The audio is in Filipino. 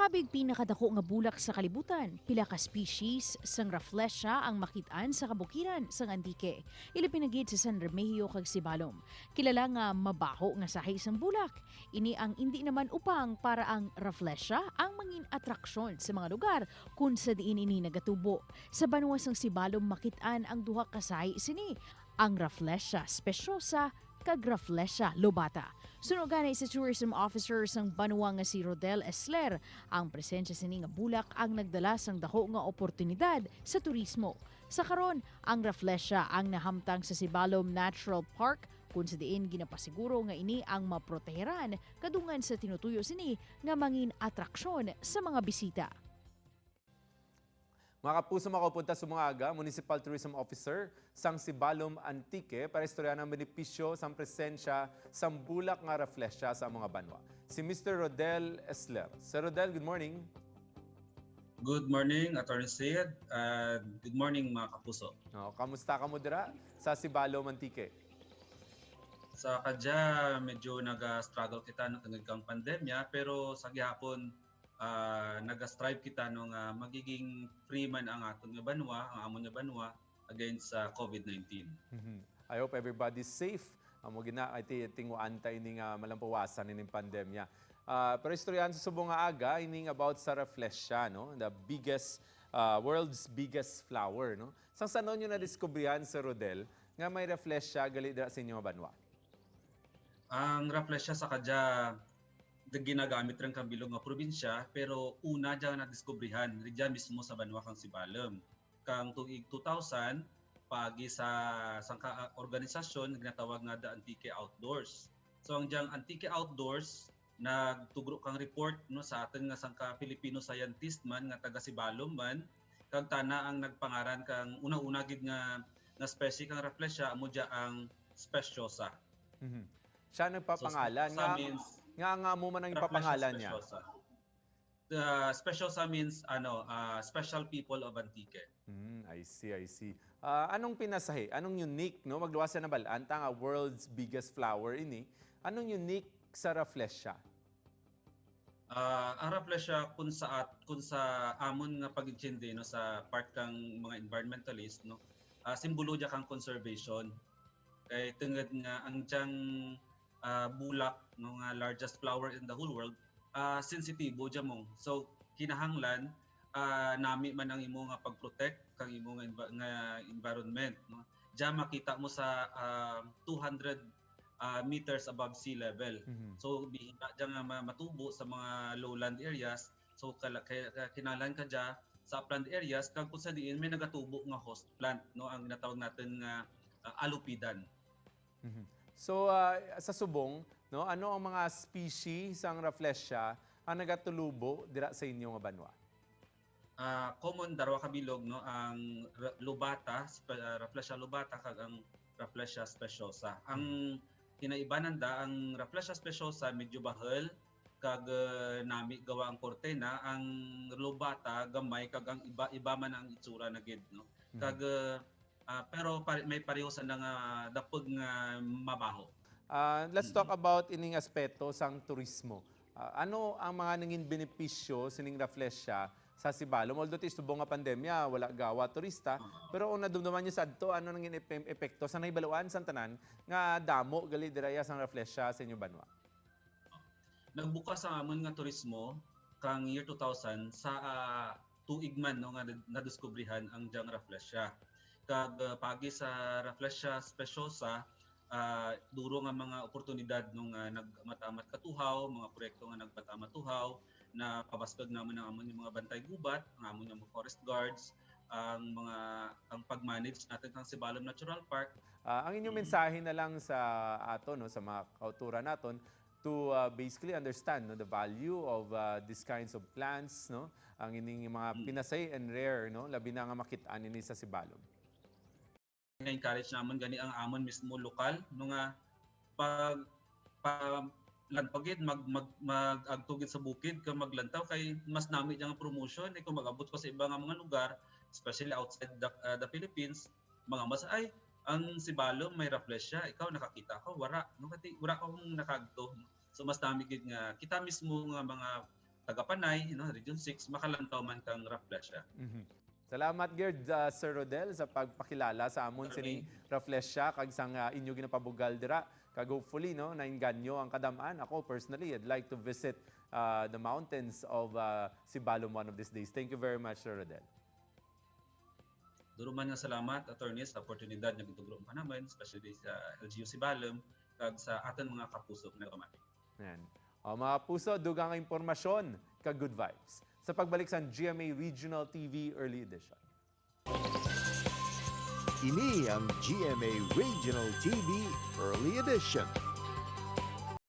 Habig pinakadako nga bulak sa kalibutan, pila ka species sang Rafflesia ang makitaan sa kabukiran sang Antique. Ilipinagid sa San Remigio kag Sibalom. Kilala nga mabaho nga sahi sang bulak. Ini ang hindi naman upang para ang Rafflesia ang mangin atraksyon sa mga lugar kung sa diin ini nagatubo. Sa banwa sang Sibalom makitaan ang duha ka sahi sini, ang Rafflesia speciosa kag Rafflesia lobata. Sunog ganay sa tourism officer sang banwa nga si Rodel Esler, ang presensya sini nga bulak ang nagdala sang dako nga oportunidad sa turismo. Sa karon, ang Rafflesia ang nahamtang sa Sibalom Natural Park kung sa diin ginapasiguro nga ini ang maproteheran kadungan sa tinutuyo sini nga mangin atraksyon sa mga bisita. Mga kapuso, makapunta sa mga aga, Municipal Tourism Officer sang Sibalom Antique para istorya ng benepisyo sang presensya sang bulak nga Rafflesia sa mga banwa. Si Mr. Rodel Esler. Sir Rodel, good morning. Good morning, Attorney Syed. Good morning, mga kapuso. Kamusta ka mo dira sa Sibalom Antique? Sa kadya, medyo nag-struggle kita ng tungod kang pandemya, pero sa gihapon, nag-strive kita nung magiging free man ang aton nga banwa, ang amon nga banwa against sa COVID-19. I hope everybody's safe. Amo gina ay tinguan ta ini nga malampawasan ining pandemya. Pero istoryan sa subong nga aga ining about sa Rafflesia, no? The biggest world's biggest flower, no? Sang sanon nyo na diskubrihan sa Rodel nga may Rafflesia gali dira sa inyo nga banwa? Ang Rafflesia sa kadya ginagamit rin kang bilog nga probinsya, pero una dyan na-diskubrihan dyan mismo sa banwa kang Sibalom. Kang tuig 2000, pagi sa sangka organisasyon ginatawag nga The Antique Outdoors. So ang diyang Antique Outdoors, nagtugro kang report no, sa atin nga sangka Filipino scientist man nga taga Sibalom man, kag tana ang nagpangaran kang una-una gid nga species kang Rafflesia amo dya ang speciosa. Siya nagpapangalan So, means nga mo man ang ipapangalan niya. The speciosa means special people of Antique. I see. Anong pinasahi? Anong unique, no? Magluwas na balaan nga world's biggest flower ini. Anong unique sa Rafflesia? Ang Rafflesia kung sa amon nga pag-intindi no sa part kang mga environmentalist no, simbolo dia kang conservation. Kay tungod nga ang diyang bulak no nga largest flower in the whole world, sensitibo dya mo. So kinahanglan nami man ang imo nga pag-protect kang imo nga environment no. Dya makita mo sa 200 meters above sea level. So bihina dya nga matubo sa mga lowland areas. So kinahanglan ka dya sa upland areas kag kung sa diin may nagatubo nga host plant no, ang ginatawag natin nga alupidan. So sa subong, no, ano ang mga species ang Rafflesia ang nagatulubo dira sa inyo nga banwa? Common darwa ka bilog no, ang lobata, Rafflesia lobata kag ang Rafflesia speciosa. Ang kinaibanan da ang Rafflesia speciosa medyo bahel kag nami gawa ang kortena, ang lobata gamay kag ang iba man ang itsura na gid no. Kag pero may pareho sa nga dapog nga mabaho. Let's talk about ining aspeto sang turismo. Ano ang mga nangin benepisyo sining Rafflesia sa Sibalom? Although subong nga pandemya, wala gawa turista, pero kung nadumduman nyo sa adto, ano nangin epekto sa naibaluan sa tanan nga damo gali diraya sang Rafflesia sa inyo banwa? Nagbukas ang amon nga turismo kang year 2000 sa tuig man no, nga nadiskubrihan ang diyang Rafflesia. Kag pagi sa Rafflesia speciosa, duro nga mga oportunidad nung nagmatamat katuhaw, mga proyekto nga nagmatamat tuhaw, na pabaskag naman ang amon yung mga bantay gubat, ang amon yung mga forest guards, ang pag-manage natin ng Sibalom Natural Park. Ang inyong mensahe na lang sa ato, no, sa mga kauturan naton, to basically understand no, the value of these kinds of plants, no, ang ining mga pinasay and rare, no, labi na nga makitaan ini sa Sibalom. Na-encourage naman gani ang amon mismo lokal no nga pag lantpagid mag-agtugid sa bukid ka maglantaw kay mas nami nga promotion kung mag-abot ko sa ibang mga lugar, especially outside the Philippines, mga mas ay ang Sibalom may Rafflesia, ikaw nakakita ko wala no kati wala akong nakagto. So mas nami gid nga kita mismo nga mga taga-Panay, Region 6, makalantaw man kang Rafflesia. Salamat Gerd Sir Rodel sa pagpakilala sa amon sining Rafflesia kag sang inyo ginapabugal dira kag hopefully no nainganyo ang kadamaan. Ako personally I'd like to visit the mountains of Sibalom one of these days. Thank you very much Sir Rodel. Duruman nga salamat, attorneys, sa oportunidad na gitugro pa namin, especially sa LGU Sibalom, kag sa aton mga kapuso na kamati. Yan. O, mga puso, dugang impormasyon kag good vibes. Sa pagbalik sa GMA Regional TV Early Edition. Ini ang GMA Regional TV Early Edition.